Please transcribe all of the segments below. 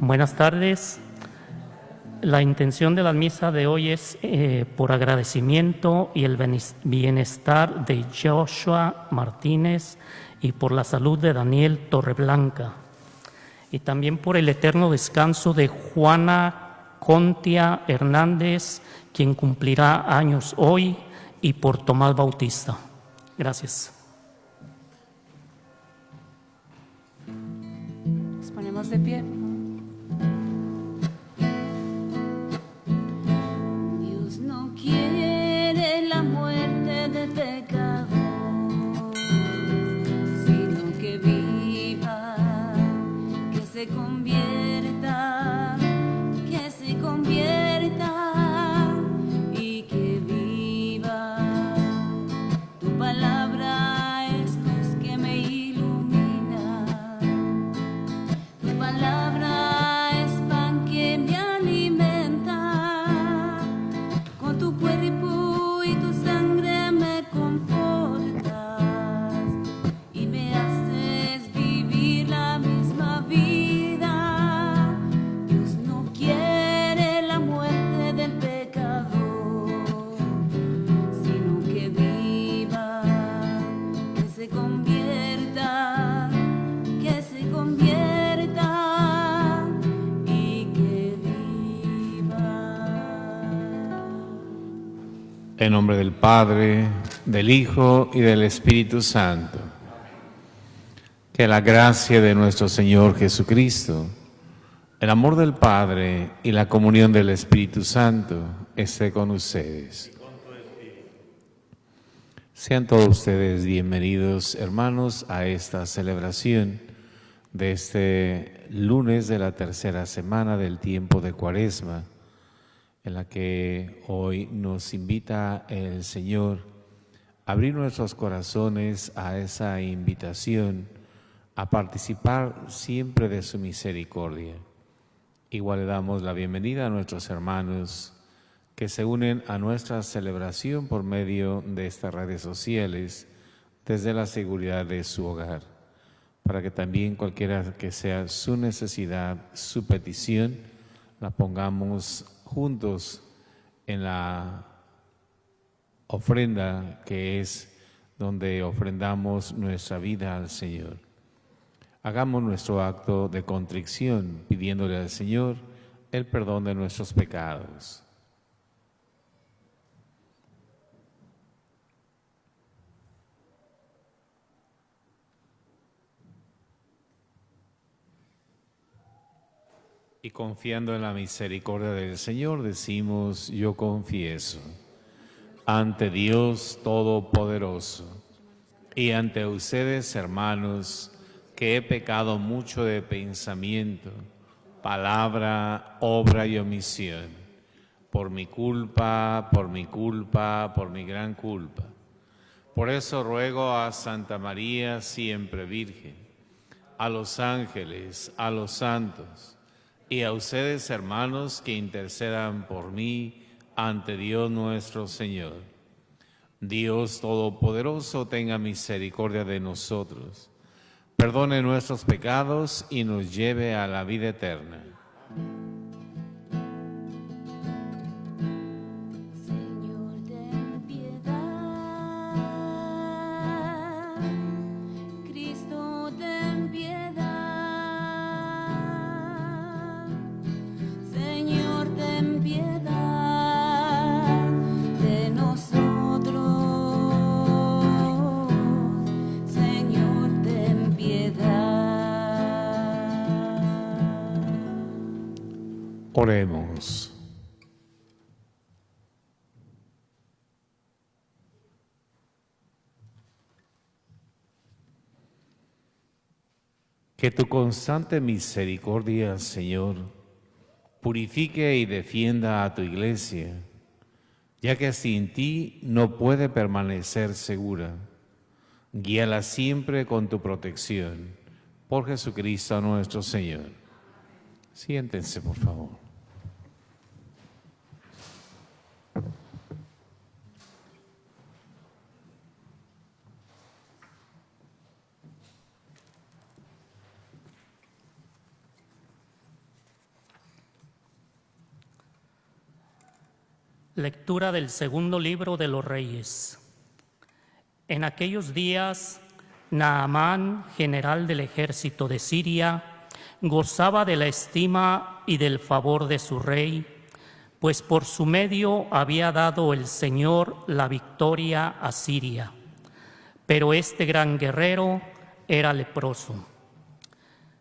Buenas tardes. La intención de la misa de hoy es por agradecimiento y el bienestar de Joshua Martínez y por la salud de Daniel Torreblanca. Y también por el eterno descanso de Juana Contia Hernández, quien cumplirá años hoy, y por Tomás Bautista. Gracias. Nos ponemos de pie. Dios no quiere la muerte del pecador, sino que viva, que se convierta, y que viva. Tu palabra es luz que me ilumina. Tu palabra es pan que me alimenta. Con tu cuerpo y tu sangre me confortas y me haces vivir la misma vida. Dios no quiere la muerte del pecador, sino que viva, que se convierta, y que viva. En nombre del Padre, del Hijo y del Espíritu Santo. Que la gracia de nuestro Señor Jesucristo, el amor del Padre y la comunión del Espíritu Santo esté con ustedes. Sean todos ustedes bienvenidos, hermanos, a esta celebración de este lunes de la tercera semana del tiempo de Cuaresma, en la que hoy nos invita el Señor a abrir nuestros corazones a esa invitación a participar siempre de su misericordia. Igual le damos la bienvenida a nuestros hermanos que se unen a nuestra celebración por medio de estas redes sociales desde la seguridad de su hogar, para que también cualquiera que sea su necesidad, su petición, la pongamos juntos en la ofrenda que es donde ofrendamos nuestra vida al Señor. Hagamos nuestro acto de contrición pidiéndole al Señor el perdón de nuestros pecados. Y confiando en la misericordia del Señor, decimos: yo confieso ante Dios Todopoderoso y ante ustedes, hermanos, que he pecado mucho de pensamiento, palabra, obra y omisión, por mi culpa, por mi gran culpa. Por eso ruego a Santa María, siempre Virgen, a los ángeles, a los santos, y a ustedes, hermanos, que intercedan por mí ante Dios nuestro Señor. Dios Todopoderoso tenga misericordia de nosotros, perdone nuestros pecados y nos lleve a la vida eterna. Señor, ten piedad. Cristo, ten piedad. Señor, ten piedad de nosotros. Señor, ten piedad. Oremos. Que tu constante misericordia, Señor, purifique y defienda a tu iglesia, ya que sin ti no puede permanecer segura. Guíala siempre con tu protección. Por Jesucristo nuestro Señor. Siéntense, por favor. Lectura del segundo libro de los Reyes. En aquellos días, Naamán, general del ejército de Siria, gozaba de la estima y del favor de su rey, pues por su medio había dado el Señor la victoria a Siria. Pero este gran guerrero era leproso.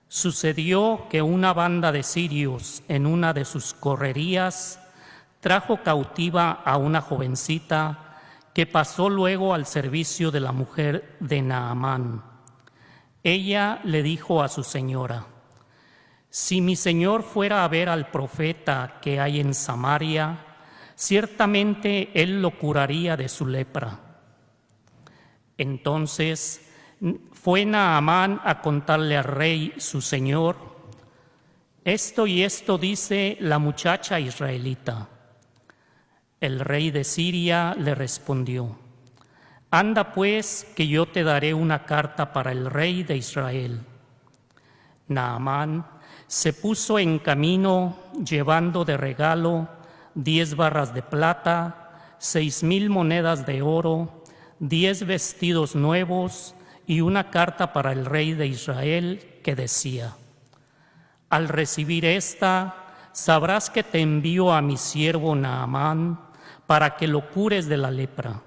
Sucedió que una banda de sirios en una de sus correrías trajo cautiva a una jovencita que pasó luego al servicio de la mujer de Naamán. Ella le dijo a su señora: «Si mi señor fuera a ver al profeta que hay en Samaria, ciertamente él lo curaría de su lepra». Entonces fue Naamán a contarle al rey su señor: «Esto y esto dice la muchacha israelita». El rey de Siria le respondió: «Anda pues, que yo te daré una carta para el rey de Israel». Naamán se puso en camino llevando de regalo 10 barras de plata, 6,000 monedas de oro, 10 vestidos nuevos y una carta para el rey de Israel que decía: «Al recibir esta, sabrás que te envío a mi siervo Naamán para que lo cures de la lepra».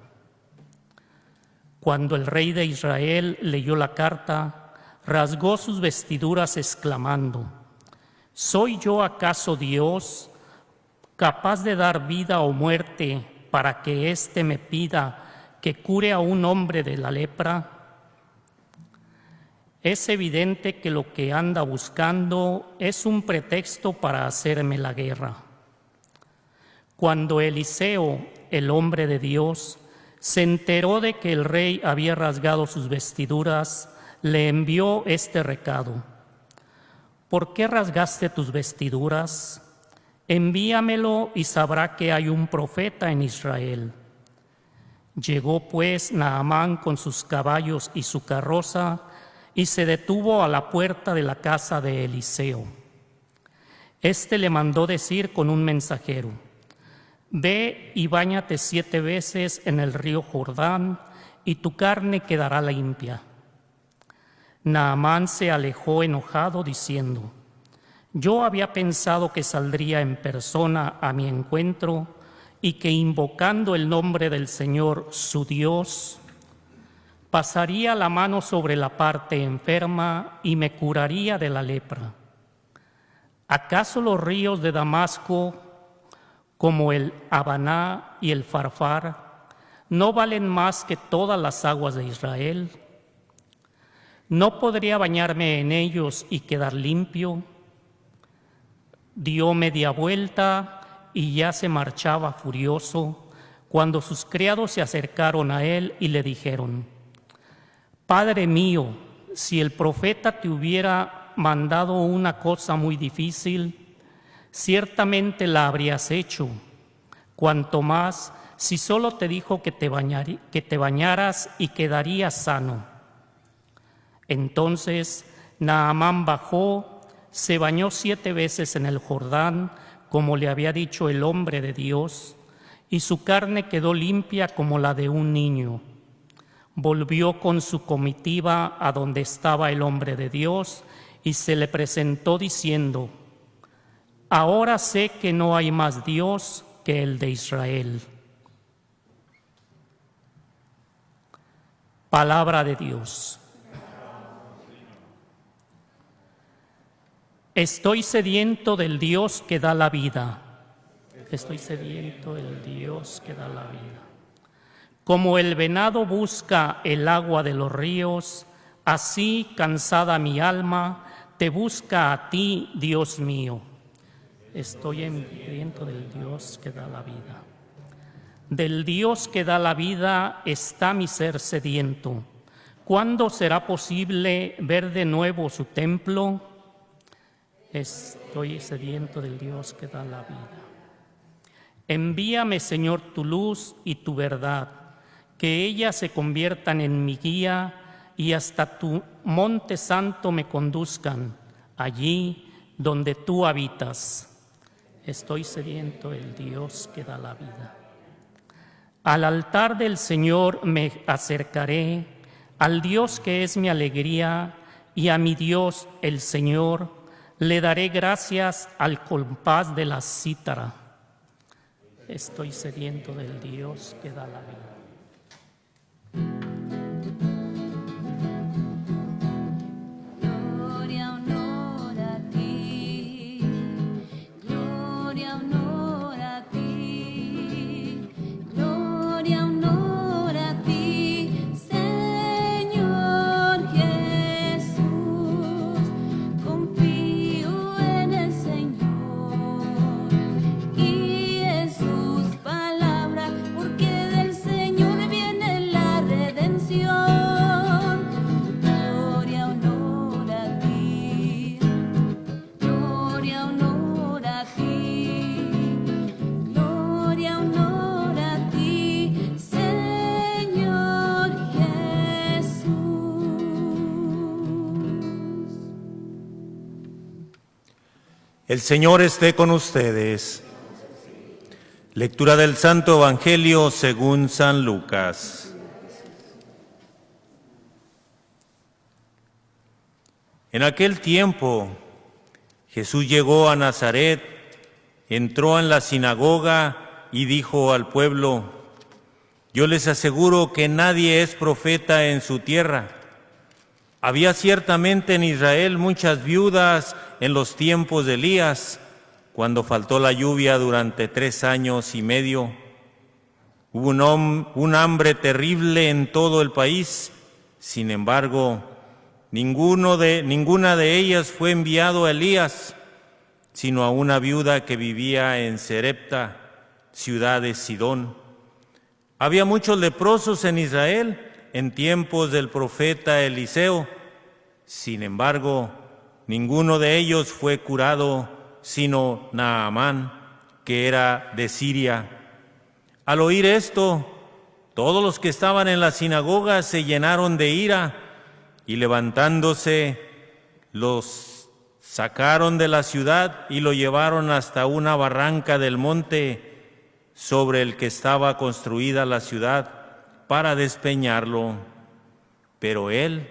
Cuando el rey de Israel leyó la carta, rasgó sus vestiduras exclamando: «¿Soy yo acaso Dios, capaz de dar vida o muerte para que éste me pida que cure a un hombre de la lepra?» Es evidente que lo que anda buscando es un pretexto para hacerme la guerra. Cuando Eliseo, el hombre de Dios, se enteró de que el rey había rasgado sus vestiduras, le envió este recado: «¿Por qué rasgaste tus vestiduras? Envíamelo y sabrá que hay un profeta en Israel». Llegó pues Naamán con sus caballos y su carroza y se detuvo a la puerta de la casa de Eliseo. Este le mandó decir con un mensajero: «Ve y báñate 7 veces en el río Jordán, y tu carne quedará limpia». Naamán se alejó enojado diciendo: «Yo había pensado que saldría en persona a mi encuentro y que invocando el nombre del Señor su Dios, pasaría la mano sobre la parte enferma y me curaría de la lepra. ¿Acaso los ríos de Damasco, como el Habaná y el Farfar, no valen más que todas las aguas de Israel? ¿No podría bañarme en ellos y quedar limpio?». Dio media vuelta y ya se marchaba furioso, cuando sus criados se acercaron a él y le dijeron: «Padre mío, si el profeta te hubiera mandado una cosa muy difícil, ciertamente la habrías hecho, cuanto más si solo te dijo que te bañaras y quedarías sano». Entonces Naamán bajó, se bañó 7 veces en el Jordán, como le había dicho el hombre de Dios, y su carne quedó limpia como la de un niño. Volvió con su comitiva a donde estaba el hombre de Dios y se le presentó diciendo: «Ahora sé que no hay más Dios que el de Israel». Palabra de Dios. Estoy sediento del Dios que da la vida. Estoy sediento del Dios que da la vida. Como el venado busca el agua de los ríos, así, cansada mi alma, te busca a ti, Dios mío. Estoy sediento del Dios que da la vida. Del Dios que da la vida está mi ser sediento. ¿Cuándo será posible ver de nuevo su templo? Estoy sediento del Dios que da la vida. Envíame, Señor, tu luz y tu verdad, que ellas se conviertan en mi guía y hasta tu monte santo me conduzcan, allí donde tú habitas. Estoy sediento del Dios que da la vida. Al altar del Señor me acercaré, al Dios que es mi alegría, y a mi Dios, el Señor, le daré gracias al compás de la cítara. Estoy sediento del Dios que da la vida. Gloria, honor a ti. Gloria, honor a ti. Gloria, honor a ti, Señor Jesús. Confío en el Señor y en sus palabras, porque del Señor viene la redención. Gloria, honor a ti. Gloria, honor a ti. Gloria, honor a ti, Señor Jesús. El Señor esté con ustedes. Lectura del Santo Evangelio según San Lucas. En aquel tiempo, Jesús llegó a Nazaret, entró en la sinagoga y dijo al pueblo: yo les aseguro que nadie es profeta en su tierra. Había ciertamente en Israel muchas viudas en los tiempos de Elías, cuando faltó la lluvia durante 3 años y medio. Hubo un hambre terrible en todo el país. Sin embargo, ninguna de ellas fue enviado a Elías, sino a una viuda que vivía en Serepta, ciudad de Sidón. Había muchos leprosos en Israel en tiempos del profeta Eliseo. Sin embargo, ninguno de ellos fue curado, sino Naamán, que era de Siria. Al oír esto, todos los que estaban en la sinagoga se llenaron de ira y levantándose, los sacaron de la ciudad y lo llevaron hasta una barranca del monte sobre el que estaba construida la ciudad para despeñarlo. Pero él,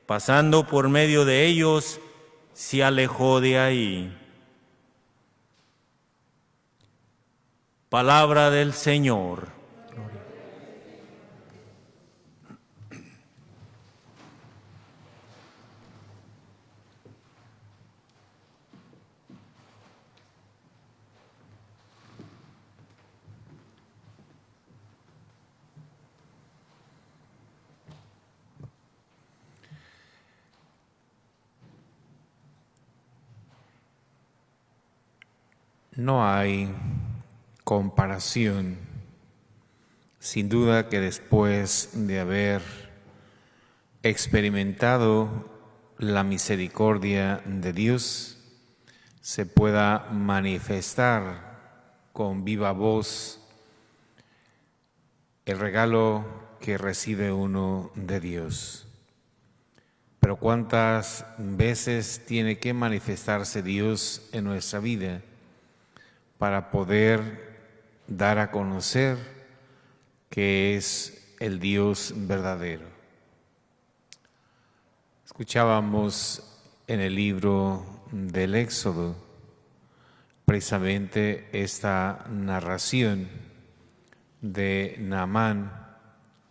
pasando por medio de ellos, se alejó de ahí. Palabra del Señor. No hay comparación, sin duda, que después de haber experimentado la misericordia de Dios, se pueda manifestar con viva voz el regalo que recibe uno de Dios. Pero ¿cuántas veces tiene que manifestarse Dios en nuestra vida para poder dar a conocer que es el Dios verdadero? Escuchábamos en el libro del Éxodo precisamente esta narración de Naamán,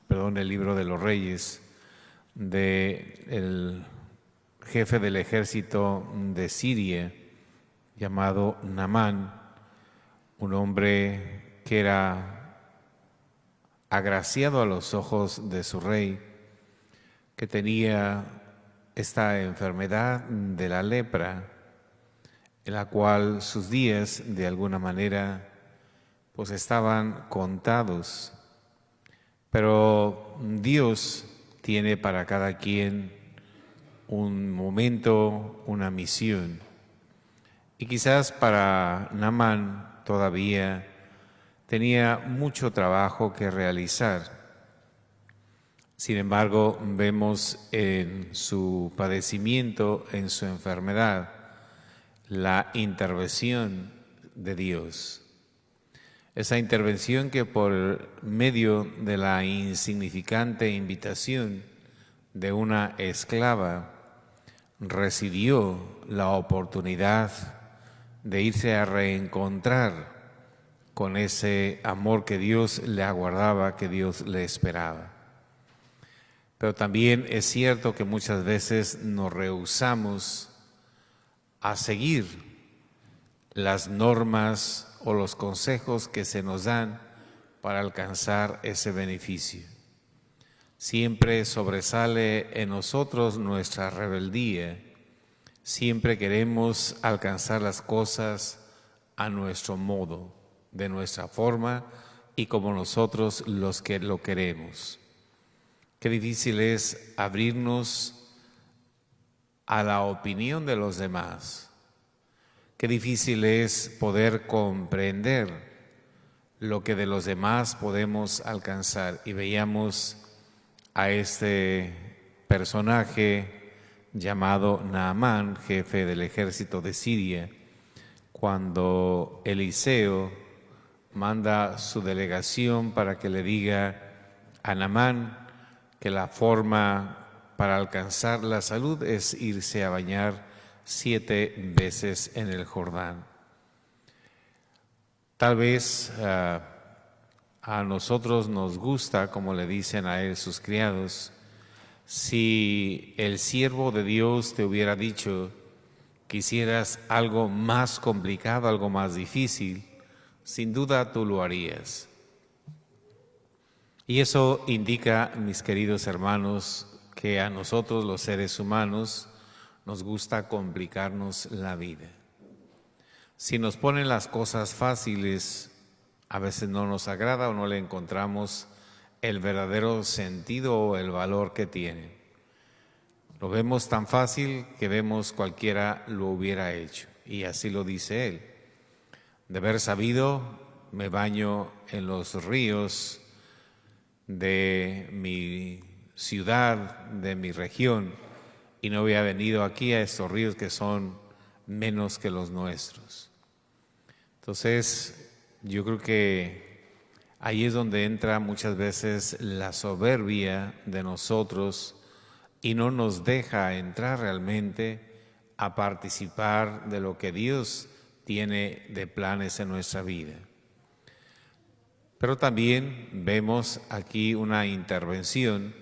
el libro de los Reyes, del jefe del ejército de Siria llamado Naamán, un hombre que era agraciado a los ojos de su rey, que tenía esta enfermedad de la lepra, en la cual sus días de alguna manera pues estaban contados. Pero Dios tiene para cada quien un momento, una misión. Y quizás para Naamán todavía tenía mucho trabajo que realizar. Sin embargo, vemos en su padecimiento, en su enfermedad, la intervención de Dios. Esa intervención que por medio de la insignificante invitación de una esclava recibió la oportunidad de irse a reencontrar con ese amor que Dios le aguardaba, que Dios le esperaba. Pero también es cierto que muchas veces nos rehusamos a seguir las normas o los consejos que se nos dan para alcanzar ese beneficio. Siempre sobresale en nosotros nuestra rebeldía. Siempre queremos alcanzar las cosas a nuestro modo, de nuestra forma y como nosotros los que lo queremos. Qué difícil es abrirnos a la opinión de los demás. Qué difícil es poder comprender lo que de los demás podemos alcanzar. Y veíamos a este personaje llamado Naamán, jefe del ejército de Siria, cuando Eliseo manda su delegación para que le diga a Naamán que la forma para alcanzar la salud es irse a bañar 7 veces en el Jordán. Tal vez a nosotros nos gusta, como le dicen a él sus criados, si el siervo de Dios te hubiera dicho que hicieras algo más complicado, algo más difícil, sin duda tú lo harías. Y eso indica, mis queridos hermanos, que a nosotros los seres humanos nos gusta complicarnos la vida. Si nos ponen las cosas fáciles, a veces no nos agrada o no le encontramos el verdadero sentido o el valor que tiene. Lo vemos tan fácil que vemos cualquiera lo hubiera hecho. Y así lo dice él. De haber sabido, me baño en los ríos de mi ciudad, de mi región, y no había venido aquí a estos ríos que son menos que los nuestros. Entonces, yo creo que ahí es donde entra muchas veces la soberbia de nosotros y no nos deja entrar realmente a participar de lo que Dios tiene de planes en nuestra vida. Pero también vemos aquí una intervención.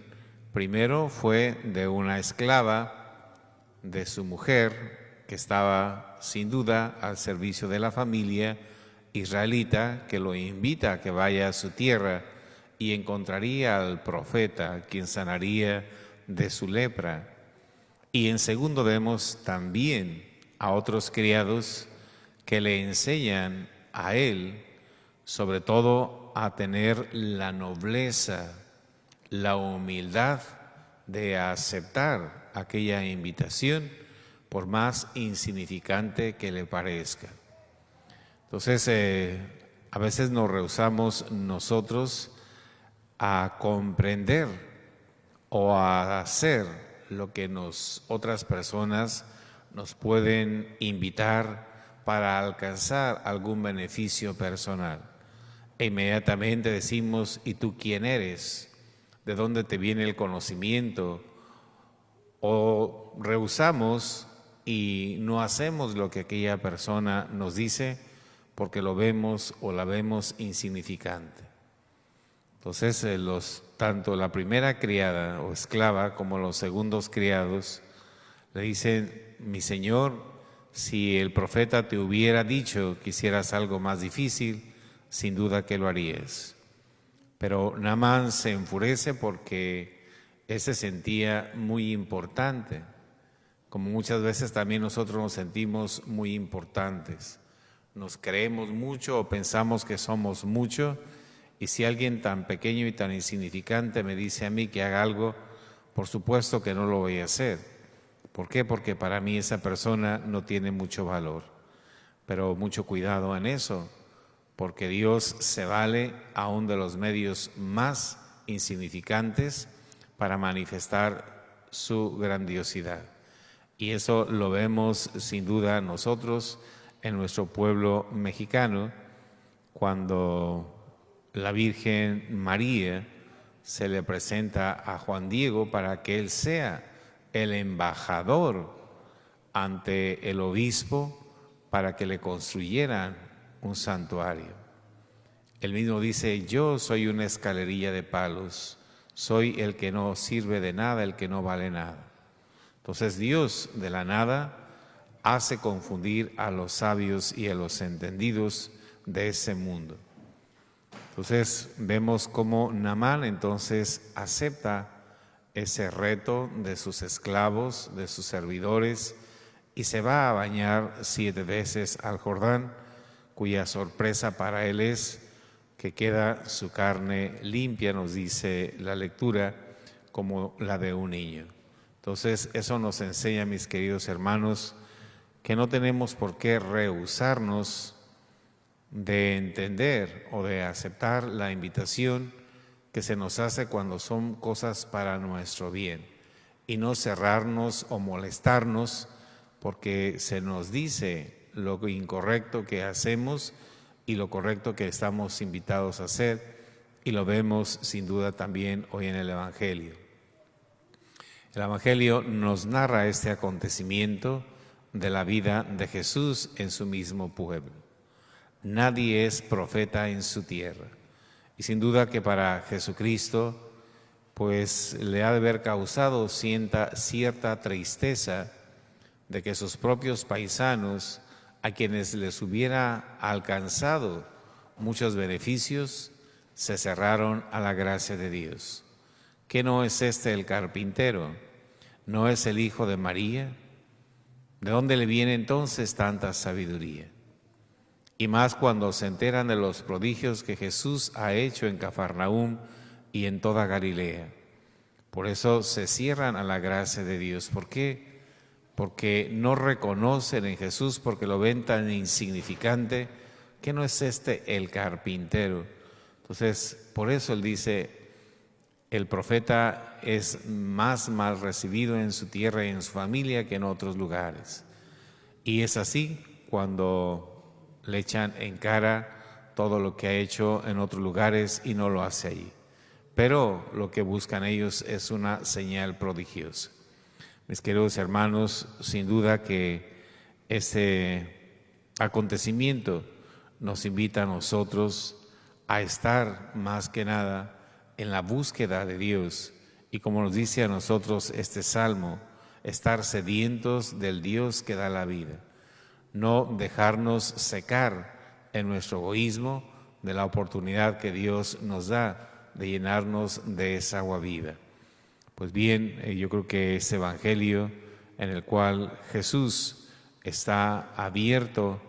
Primero fue de una esclava, de su mujer, que estaba sin duda al servicio de la familia israelita, que lo invita a que vaya a su tierra y encontraría al profeta, quien sanaría de su lepra. Y en segundo vemos también a otros criados que le enseñan a él, sobre todo a tener la nobleza, la humildad de aceptar aquella invitación, por más insignificante que le parezca. Entonces, a veces nos rehusamos nosotros a comprender o a hacer lo que otras personas nos pueden invitar para alcanzar algún beneficio personal. E inmediatamente decimos, ¿y tú quién eres? ¿De dónde te viene el conocimiento? O rehusamos y no hacemos lo que aquella persona nos dice porque lo vemos o la vemos insignificante. Entonces, tanto la primera criada o esclava como los segundos criados le dicen, mi señor, si el profeta te hubiera dicho que hicieras algo más difícil, sin duda que lo harías. Pero Naamán se enfurece porque él se sentía muy importante, como muchas veces también nosotros nos sentimos muy importantes. Nos creemos mucho o pensamos que somos mucho, y si alguien tan pequeño y tan insignificante me dice a mí que haga algo, por supuesto que no lo voy a hacer. ¿Por qué? Porque para mí esa persona no tiene mucho valor. Pero mucho cuidado en eso, porque Dios se vale aún de los medios más insignificantes para manifestar su grandiosidad. Y eso lo vemos sin duda nosotros en nuestro pueblo mexicano, cuando la Virgen María se le presenta a Juan Diego para que él sea el embajador ante el obispo para que le construyeran un santuario. Él mismo dice: yo soy una escalerilla de palos, soy el que no sirve de nada, el que no vale nada. Entonces Dios de la nada hace confundir a los sabios y a los entendidos de ese mundo. Entonces vemos cómo Naamán entonces acepta ese reto de sus esclavos, de sus servidores, y se va a bañar 7 veces al Jordán, cuya sorpresa para él es que queda su carne limpia, nos dice la lectura, como la de un niño. Entonces eso nos enseña, mis queridos hermanos, que no tenemos por qué rehusarnos de entender o de aceptar la invitación que se nos hace cuando son cosas para nuestro bien, y no cerrarnos o molestarnos porque se nos dice lo incorrecto que hacemos y lo correcto que estamos invitados a hacer, y lo vemos sin duda también hoy en el Evangelio. El Evangelio nos narra este acontecimiento de la vida de Jesús en su mismo pueblo. Nadie es profeta en su tierra. Y sin duda que para Jesucristo, pues le ha de haber causado cierta tristeza de que sus propios paisanos, a quienes les hubiera alcanzado muchos beneficios, se cerraron a la gracia de Dios. ¿Qué no es este el carpintero? ¿No es el hijo de María? ¿De dónde le viene entonces tanta sabiduría? Y más cuando se enteran de los prodigios que Jesús ha hecho en Cafarnaúm y en toda Galilea. Por eso se cierran a la gracia de Dios. ¿Por qué? Porque no reconocen en Jesús, porque lo ven tan insignificante, que no es este el carpintero. Entonces, por eso él dice: el profeta es más mal recibido en su tierra y en su familia que en otros lugares. Y es así cuando le echan en cara todo lo que ha hecho en otros lugares y no lo hace allí. Pero lo que buscan ellos es una señal prodigiosa. Mis queridos hermanos, sin duda que este acontecimiento nos invita a nosotros a estar más que nada en la búsqueda de Dios, y como nos dice a nosotros este salmo, estar sedientos del Dios que da la vida. No dejarnos secar en nuestro egoísmo de la oportunidad que Dios nos da de llenarnos de esa agua viva. Pues bien, yo creo que ese evangelio en el cual Jesús está abierto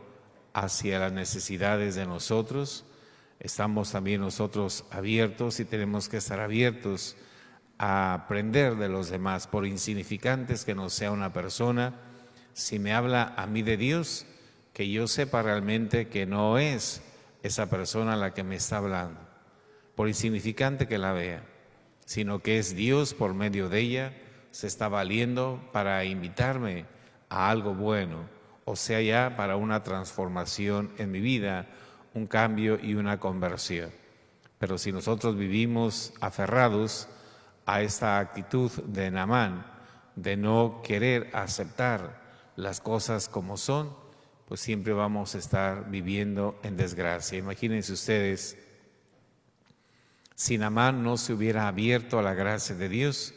hacia las necesidades de nosotros, estamos también nosotros abiertos, y tenemos que estar abiertos a aprender de los demás, por insignificantes que nos sea una persona. Si me habla a mí de Dios, que yo sepa realmente que no es esa persona la que me está hablando, por insignificante que la vea, sino que es Dios por medio de ella, se está valiendo para invitarme a algo bueno, o sea, ya para una transformación en mi vida, un cambio y una conversión. Pero si nosotros vivimos aferrados a esta actitud de Naamán, de no querer aceptar las cosas como son, pues siempre vamos a estar viviendo en desgracia. Imagínense ustedes, si Naamán no se hubiera abierto a la gracia de Dios,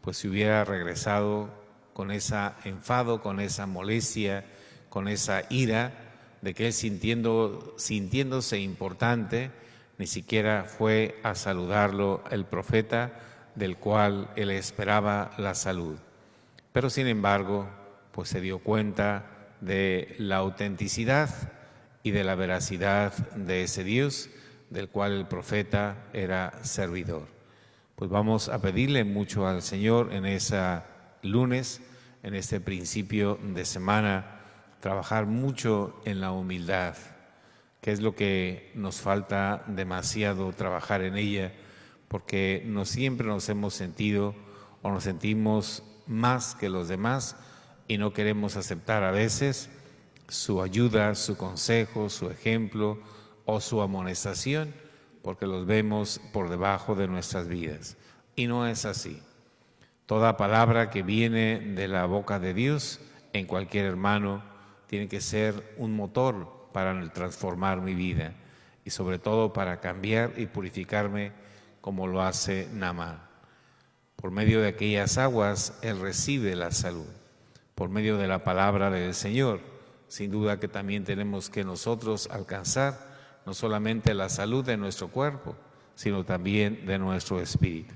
pues se hubiera regresado con ese enfado, con esa molestia, con esa ira, de que él sintiéndose importante, ni siquiera fue a saludarlo el profeta del cual él esperaba la salud. Pero sin embargo, pues se dio cuenta de la autenticidad y de la veracidad de ese Dios del cual el profeta era servidor. Pues vamos a pedirle mucho al Señor en ese lunes, en este principio de semana, trabajar mucho en la humildad, que es lo que nos falta demasiado trabajar en ella, porque no siempre nos hemos sentido o nos sentimos más que los demás y no queremos aceptar a veces su ayuda, su consejo, su ejemplo o su amonestación, porque los vemos por debajo de nuestras vidas. Y no es así. Toda palabra que viene de la boca de Dios en cualquier hermano tiene que ser un motor para transformar mi vida y sobre todo para cambiar y purificarme como lo hace Naamán. Por medio de aquellas aguas, él recibe la salud. Por medio de la palabra del Señor, sin duda que también tenemos que nosotros alcanzar no solamente la salud de nuestro cuerpo, sino también de nuestro espíritu.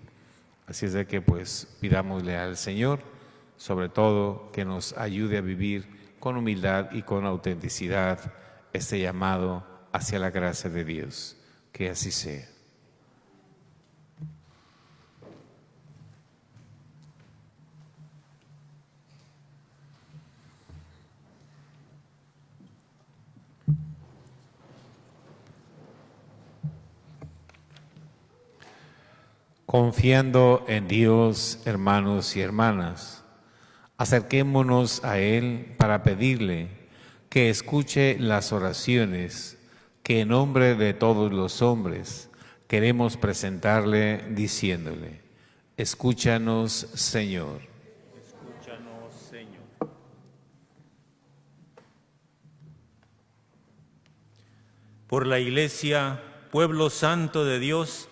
Así es de que pues pidámosle al Señor, sobre todo, que nos ayude a vivir con humildad y con autenticidad este llamado hacia la gracia de Dios. Que así sea. Confiando en Dios, hermanos y hermanas, acerquémonos a Él para pedirle que escuche las oraciones que en nombre de todos los hombres queremos presentarle diciéndole: escúchanos, Señor. Escúchanos, Señor. Por la Iglesia, pueblo santo de Dios,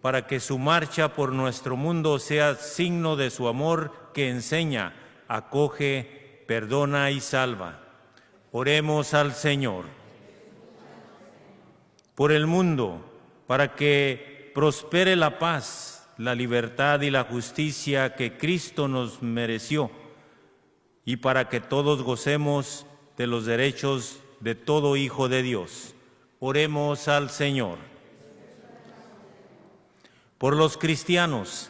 para que su marcha por nuestro mundo sea signo de su amor que enseña, acoge, perdona y salva. Oremos al Señor. Por el mundo, para que prospere la paz, la libertad y la justicia que Cristo nos mereció, y para que todos gocemos de los derechos de todo hijo de Dios. Oremos al Señor. Por los cristianos,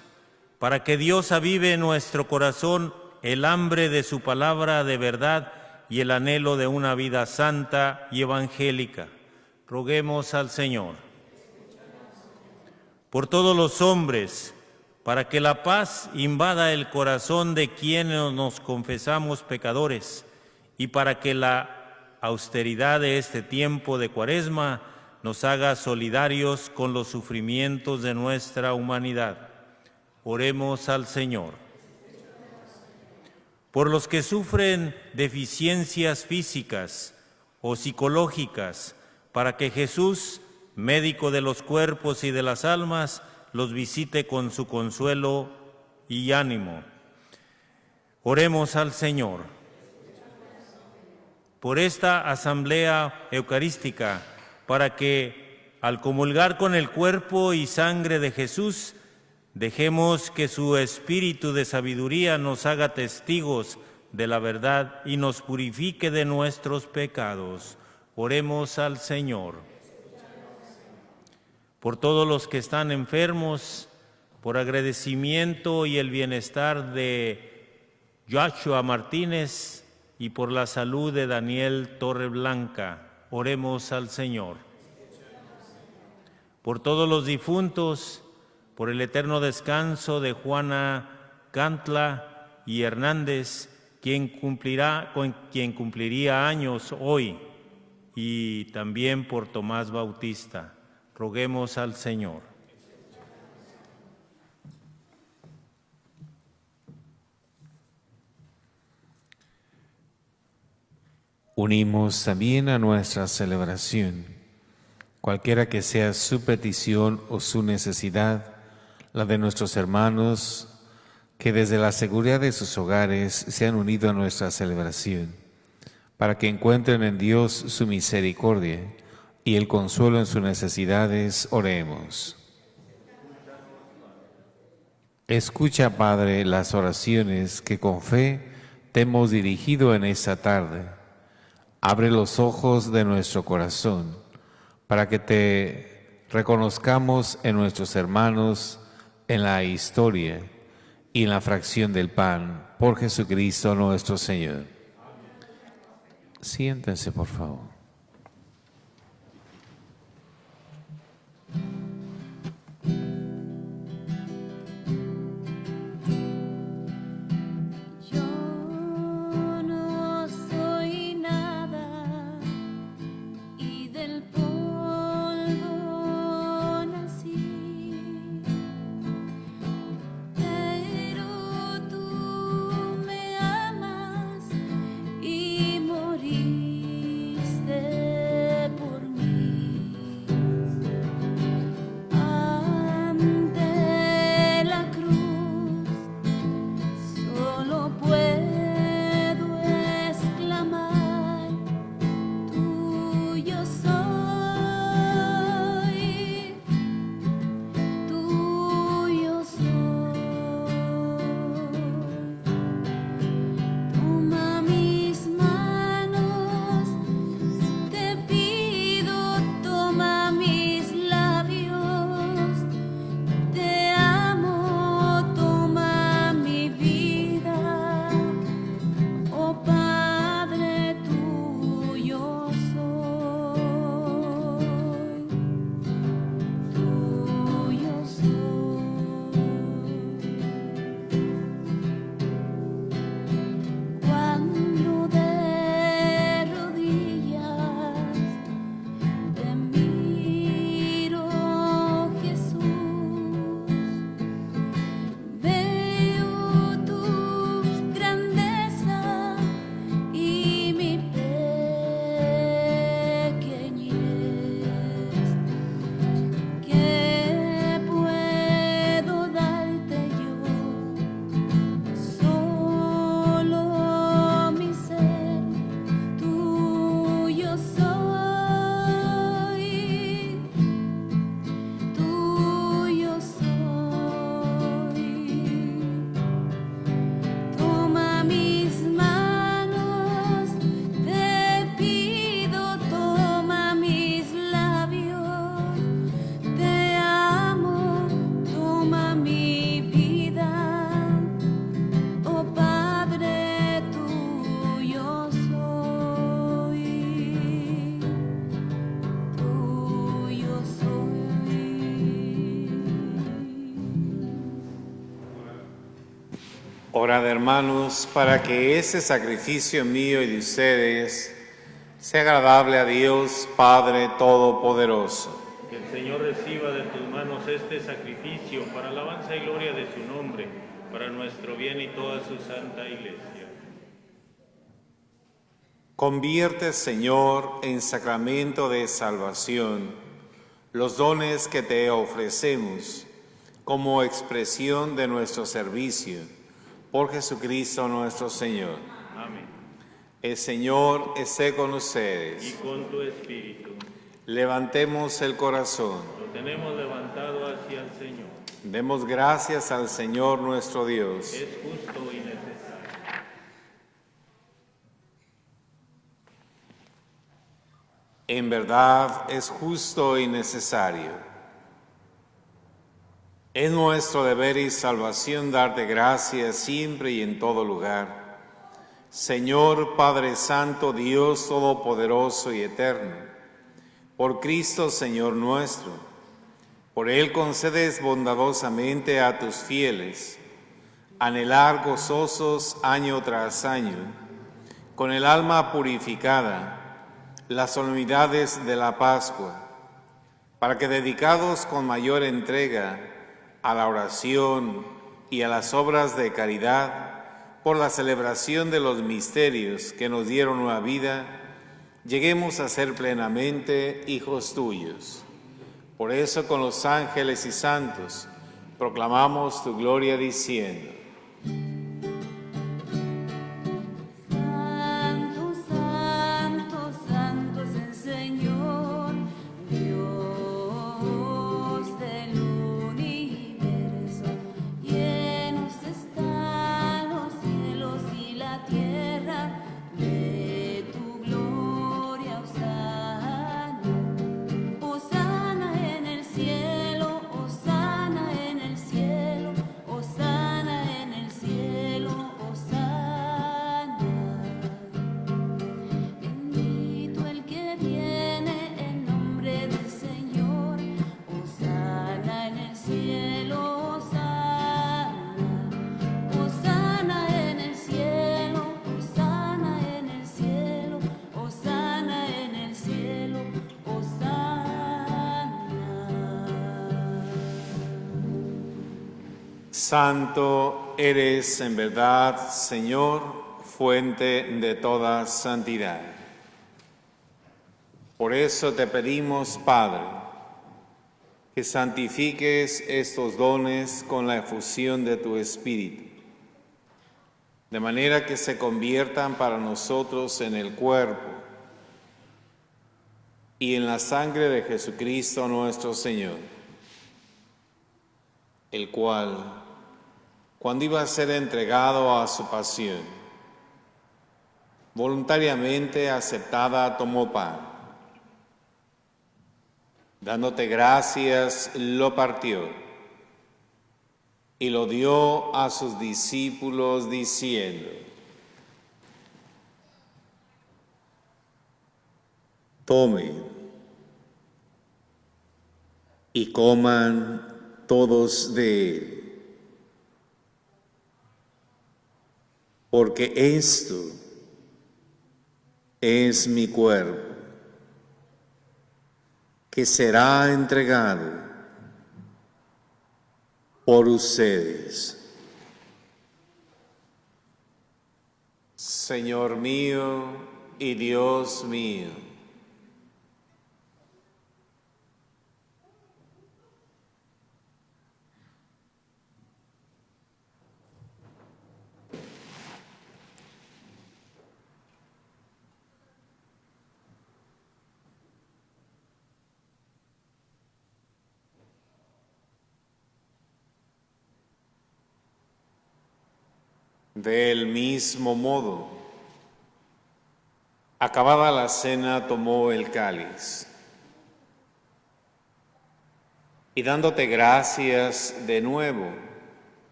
para que Dios avive en nuestro corazón el hambre de su palabra de verdad y el anhelo de una vida santa y evangélica. Roguemos al Señor. Por todos los hombres, para que la paz invada el corazón de quienes nos confesamos pecadores y para que la austeridad de este tiempo de Cuaresma nos haga solidarios con los sufrimientos de nuestra humanidad. Oremos al Señor. Por los que sufren deficiencias físicas o psicológicas, para que Jesús, médico de los cuerpos y de las almas, los visite con su consuelo y ánimo. Oremos al Señor. Por esta asamblea eucarística, para que, al comulgar con el cuerpo y sangre de Jesús, dejemos que su espíritu de sabiduría nos haga testigos de la verdad y nos purifique de nuestros pecados. Oremos al Señor. Por todos los que están enfermos, por agradecimiento y el bienestar de Joshua Martínez y por la salud de Daniel Torreblanca, oremos al Señor. Por todos los difuntos, por el eterno descanso de Juana Cantla y Hernández, quien cumpliría años hoy, y también por Tomás Bautista. Roguemos al Señor. Unimos también a nuestra celebración, cualquiera que sea su petición o su necesidad, la de nuestros hermanos que desde la seguridad de sus hogares se han unido a nuestra celebración, para que encuentren en Dios su misericordia y el consuelo en sus necesidades. Oremos. Escucha, Padre, las oraciones que con fe te hemos dirigido en esta tarde. Abre los ojos de nuestro corazón para que te reconozcamos en nuestros hermanos, en la historia y en la fracción del pan, por Jesucristo nuestro Señor. Siéntense, por favor. Yo no soy nada y del polvo Orad, hermanos, para que ese sacrificio mío y de ustedes sea agradable a Dios Padre Todopoderoso. Que el Señor reciba de tus manos este sacrificio para alabanza y gloria de su nombre, para nuestro bien y toda su santa Iglesia. Convierte, Señor, en sacramento de salvación los dones que te ofrecemos como expresión de nuestro servicio por Jesucristo nuestro Señor. Amén. El Señor esté con Y ustedes. con tu espíritu. Levantemos el corazón. Lo tenemos levantado hacia el Señor. Demos gracias al Señor nuestro Dios. Es justo y necesario. En verdad es justo y necesario. Es nuestro deber y salvación darte gracias siempre y en todo lugar. Señor Padre Santo, Dios Todopoderoso y Eterno, por Cristo Señor nuestro, por Él concedes bondadosamente a tus fieles anhelar gozosos año tras año, con el alma purificada, las solemnidades de la Pascua, para que dedicados con mayor entrega a la oración y a las obras de caridad, por la celebración de los misterios que nos dieron nueva vida, lleguemos a ser plenamente hijos tuyos. Por eso con los ángeles y santos proclamamos tu gloria diciendo: Santo, santo, santo es el Señor, Dios del universo. Llenos están los cielos y la tierra de tu gloria, hosana. Hosana en el cielo, hosana en el cielo, hosana en el cielo, hosana. Bendito el que viene en nombre del Señor, hosana en el cielo, hosana. Hosana en el cielo, hosana en el cielo, hosana en el cielo, hosana. Santo eres en verdad, Señor, fuente de toda santidad. Por eso te pedimos, Padre, que santifiques estos dones con la efusión de tu Espíritu, de manera que se conviertan para nosotros en el cuerpo y en la sangre de Jesucristo nuestro Señor, el cual, cuando iba a ser entregado a su pasión, voluntariamente aceptada, tomó pan. Dándote gracias, lo partió y lo dio a sus discípulos diciendo: tomen y coman todos de él, porque esto es mi cuerpo, que será entregado por ustedes. Señor mío y Dios mío, del mismo modo, acabada la cena, tomó el cáliz y dándote gracias de nuevo,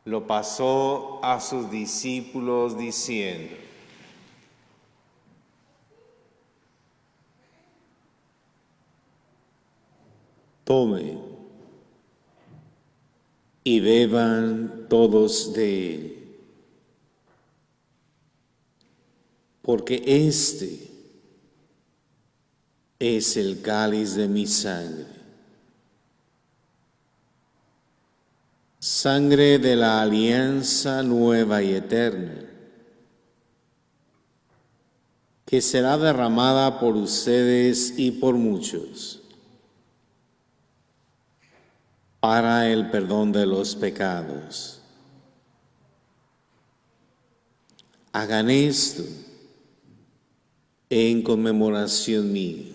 lo pasó a sus discípulos diciendo: tomen y beban todos de él, porque este es el cáliz de mi sangre, sangre de la alianza nueva y eterna, que será derramada por ustedes y por muchos para el perdón de los pecados. Hagan esto en conmemoración mía.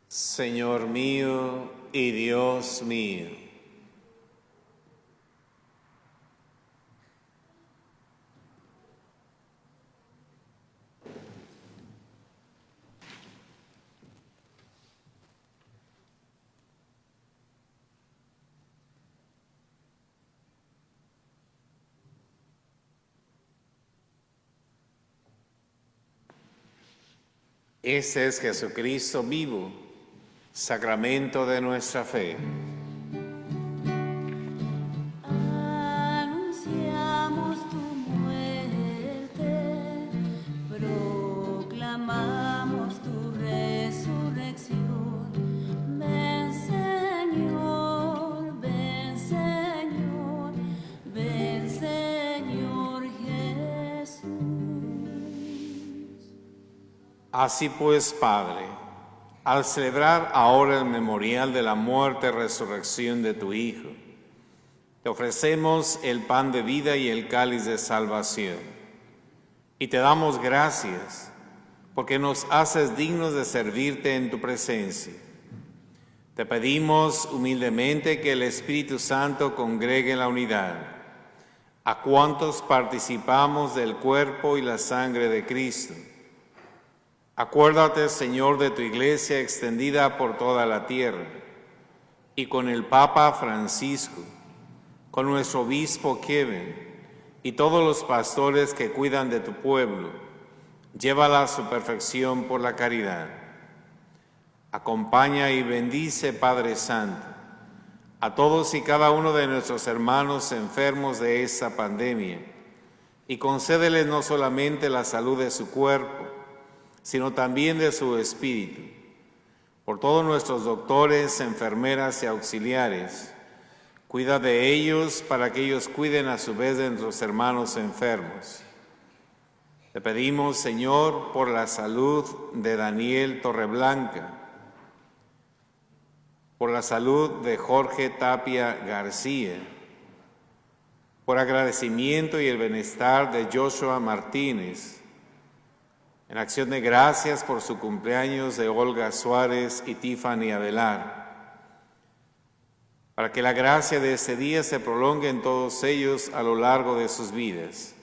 Señor mío y Dios mío, ese es Jesucristo vivo, sacramento de nuestra fe. Anunciamos tu muerte, proclamamos tu resurrección. Ven Señor, ven Señor, ven Señor Jesús. Así pues, Padre, al celebrar ahora el memorial de la muerte y resurrección de tu Hijo, te ofrecemos el pan de vida y el cáliz de salvación. Y te damos gracias porque nos haces dignos de servirte en tu presencia. Te pedimos humildemente que el Espíritu Santo congregue en la unidad a cuantos participamos del cuerpo y la sangre de Cristo. Acuérdate, Señor, de tu iglesia extendida por toda la tierra, y con el Papa Francisco, con nuestro obispo Kevin, y todos los pastores que cuidan de tu pueblo, llévala a su perfección por la caridad. Acompaña y bendice, Padre Santo, a todos y cada uno de nuestros hermanos enfermos de esta pandemia, y concédeles no solamente la salud de su cuerpo, sino también de su espíritu. Por todos nuestros doctores, enfermeras y auxiliares, cuida de ellos para que ellos cuiden a su vez de nuestros hermanos enfermos. Te pedimos, Señor, por la salud de Daniel Torreblanca, por la salud de Jorge Tapia García, por agradecimiento y el bienestar de Joshua Martínez, en acción de gracias por su cumpleaños de Olga Suárez y Tiffany Avelar, para que la gracia de ese día se prolongue en todos ellos a lo largo de sus vidas.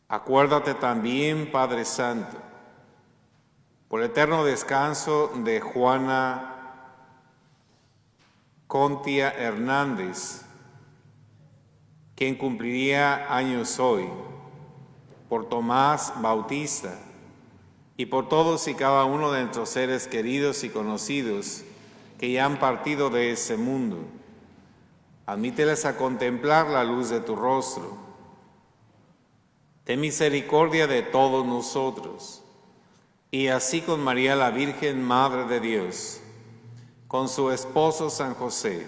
Acuérdate también, Padre Santo, por el eterno descanso de Juana Contia Hernández, quien cumpliría años hoy, por Tomás Bautista y por todos y cada uno de nuestros seres queridos y conocidos que ya han partido de ese mundo. Admíteles a contemplar la luz de tu rostro. Ten misericordia de todos nosotros, y así con María la Virgen, Madre de Dios, con su esposo San José,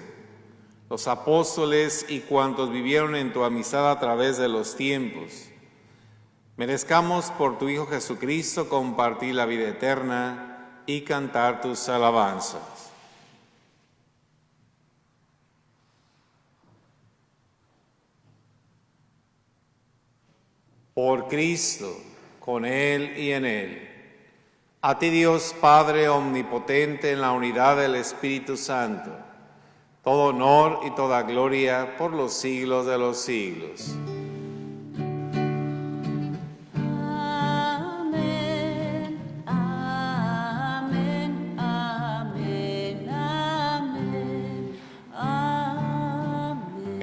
los apóstoles y cuantos vivieron en tu amistad a través de los tiempos, merezcamos por tu Hijo Jesucristo compartir la vida eterna y cantar tus alabanzas. Por Cristo, con Él y en Él. A ti, Dios Padre omnipotente, en la unidad del Espíritu Santo, todo honor y toda gloria por los siglos de los siglos.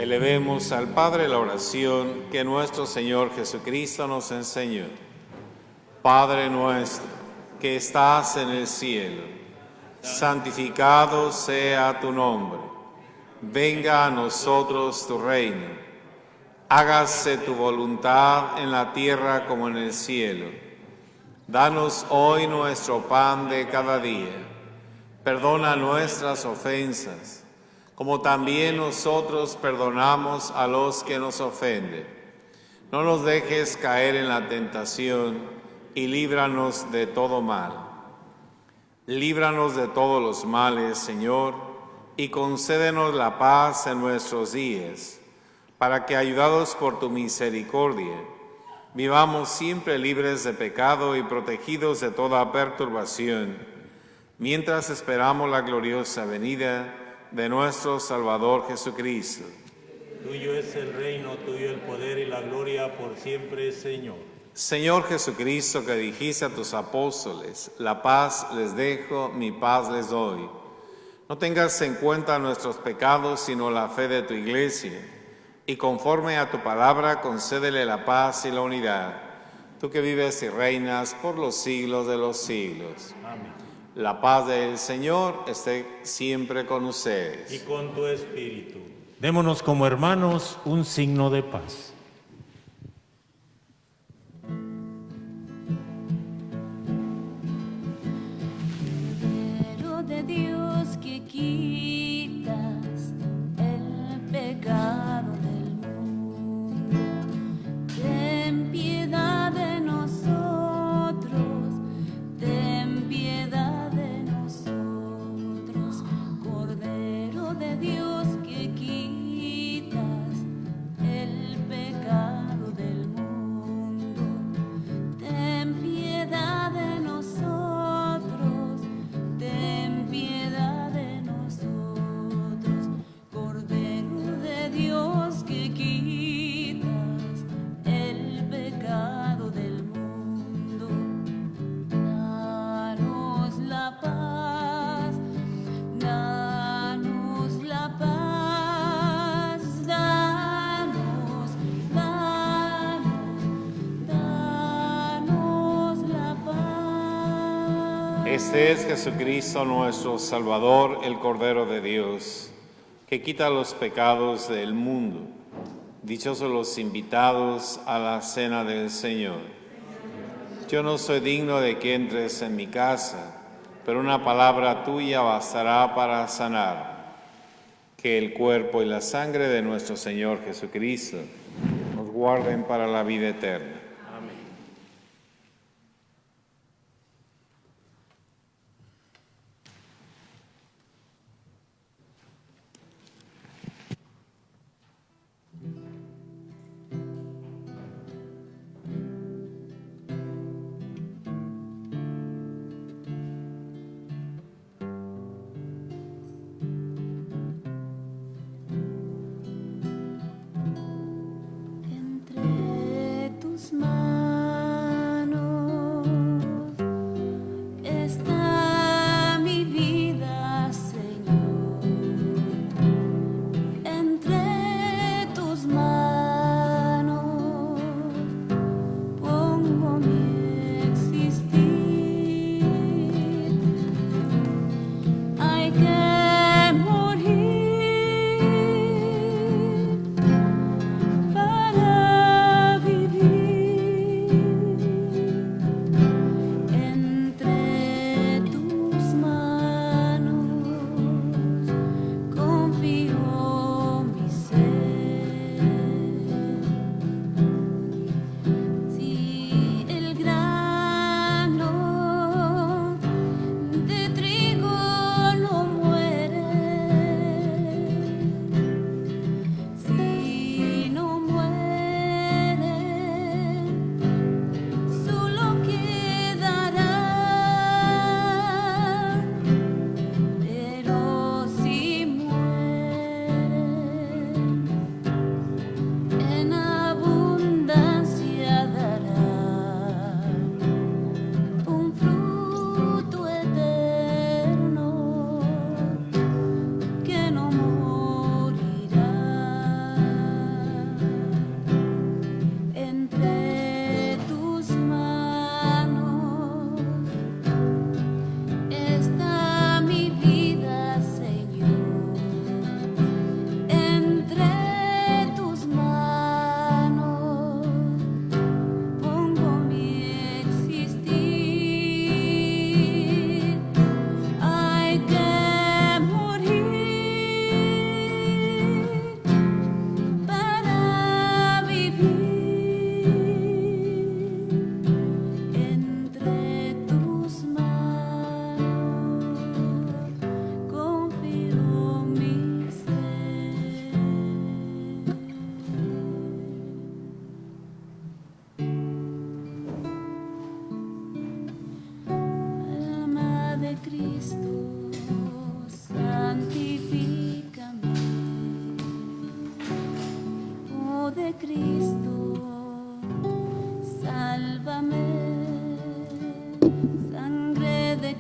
Elevemos al Padre la oración que nuestro Señor Jesucristo nos enseñó. Padre nuestro, que estás en el cielo, santificado sea tu nombre. venga a nosotros tu reino. Hágase tu voluntad en la tierra como en el cielo. Danos hoy nuestro pan de cada día. Perdona nuestras ofensas, como también nosotros perdonamos a los que nos ofenden. No nos dejes caer en la tentación y líbranos de todo mal. Líbranos de todos los males, Señor, y concédenos la paz en nuestros días, para que, ayudados por tu misericordia, vivamos siempre libres de pecado y protegidos de toda perturbación, mientras esperamos la gloriosa venida de nuestro Salvador Jesucristo. Tuyo es el reino, tuyo el poder y la gloria por siempre, Señor. Señor Jesucristo, que dijiste a tus apóstoles, la paz les dejo, mi paz les doy. No tengas en cuenta nuestros pecados, sino la fe de tu Iglesia, y conforme a tu palabra, concédele la paz y la unidad. Tú que vives y reinas por los siglos de los siglos. Amén. La paz del Señor esté siempre con ustedes. Y con tu espíritu. Démonos como hermanos un signo de paz. Cordero de Dios que quitas el pecado del mundo, ten piedad de nosotros, ten piedad de nosotros. Cordero de Dios que quitas el pecado del mundo, ten piedad de nosotros, ten piedad de nosotros. Cordero de Dios que quitas el pecado del mundo, danos la paz, danos la paz, danos, danos la paz. Este es Jesucristo nuestro Salvador, el Cordero de Dios, que quita los pecados del mundo. Dichosos los invitados a la cena del Señor. Yo no soy digno de que entres en mi casa, pero una palabra tuya bastará para sanar. Que el cuerpo y la sangre de nuestro Señor Jesucristo nos guarden para la vida eterna. Entre tus manos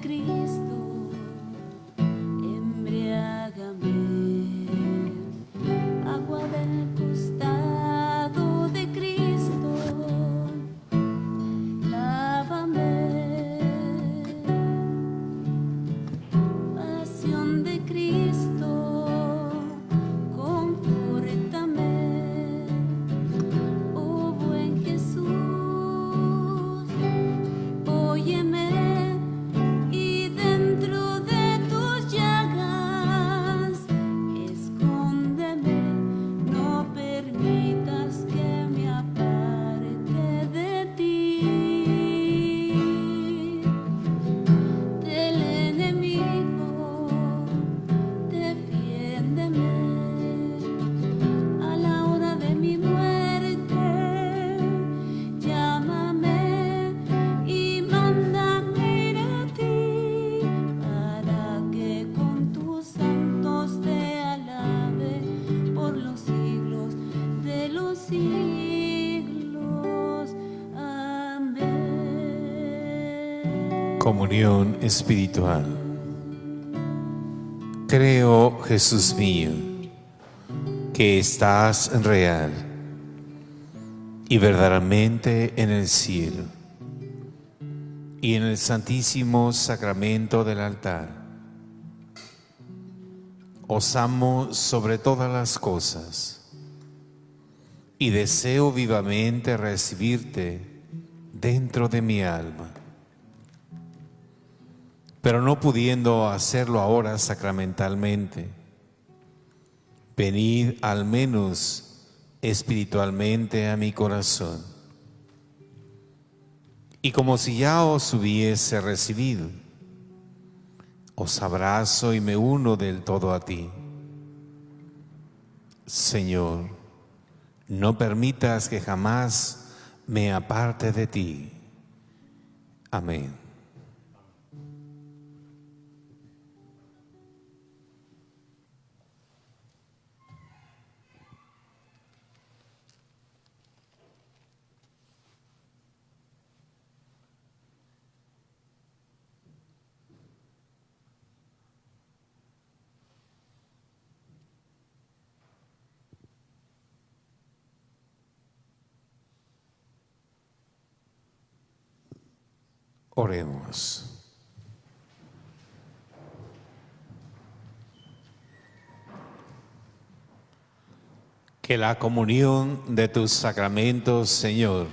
Cristo, embriágame. Agua del costado de Cristo, lávame. Pasión de Cristo, confórtame. Oh buen Jesús, óyeme, y dentro de tus llagas escóndeme. No permitas que me aparte de ti. Del enemigo, defiéndeme. A la hora de mi muerte, llámame y mándame ir a ti, para que con tus santos te alabe por los siglos de los siglos. Amén. Comunión espiritual. Creo, Jesús mío, que estás real y verdaderamente en el cielo y en el santísimo sacramento del altar. Os amo sobre todas las cosas y deseo vivamente recibirte dentro de mi alma. Pero no pudiendo hacerlo ahora sacramentalmente, venid al menos espiritualmente a mi corazón. Y como si ya os hubiese recibido, os abrazo y me uno del todo a ti. Señor, no permitas que jamás me aparte de ti. Amén. Oremos. Que la comunión de tus sacramentos, Señor,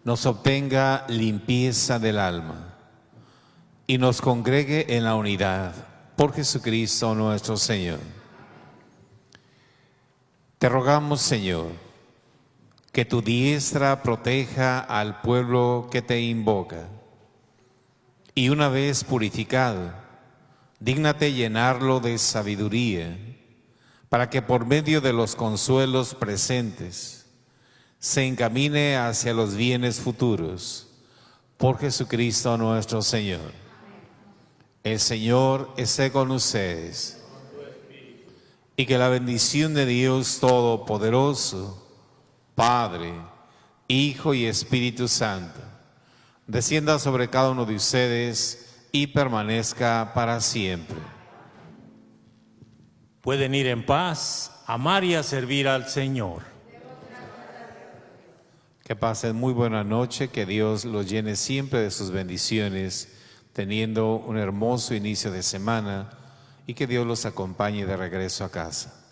nos obtenga limpieza del alma y nos congregue en la unidad por Jesucristo nuestro Señor. Te rogamos, Señor, que tu diestra proteja al pueblo que te invoca. Y una vez purificado, dígnate llenarlo de sabiduría, para que por medio de los consuelos presentes se encamine hacia los bienes futuros. Por Jesucristo nuestro Señor. El Señor esté con ustedes. Y que la bendición de Dios Todopoderoso, Padre, Hijo y Espíritu Santo, descienda sobre cada uno de ustedes y permanezca para siempre. Pueden ir en paz, amar y a servir al Señor. Que pasen muy buena noche, que Dios los llene siempre de sus bendiciones, teniendo un hermoso inicio de semana y que Dios los acompañe de regreso a casa.